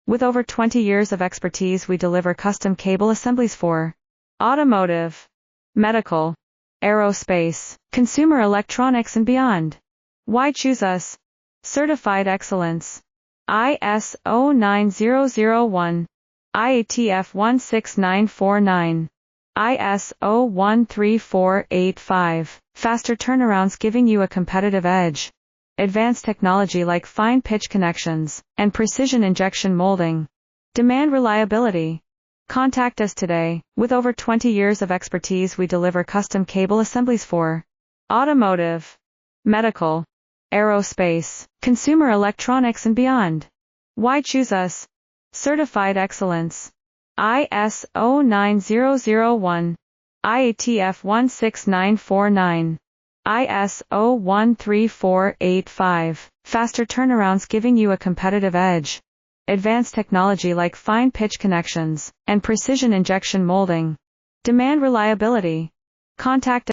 With over 20 years of expertise, we deliver custom cable assemblies for automotive, medical, aerospace, consumer electronics and beyond. Why choose us? Certified excellence. ISO 9001, IATF 16949, ISO 13485. Faster turnarounds giving you a competitive edge. Advanced technology like fine pitch connections and precision injection molding. Demand reliability. Contact us today. With over 20 years of expertise, we deliver custom cable assemblies for automotive, medical, aerospace, consumer electronics and beyond. Why choose us? Certified excellence. ISO 9001, IATF 16949, ISO 13485. Faster turnarounds giving you a competitive edge. Advanced technology like fine pitch connections and precision injection molding. Demand reliability. Contact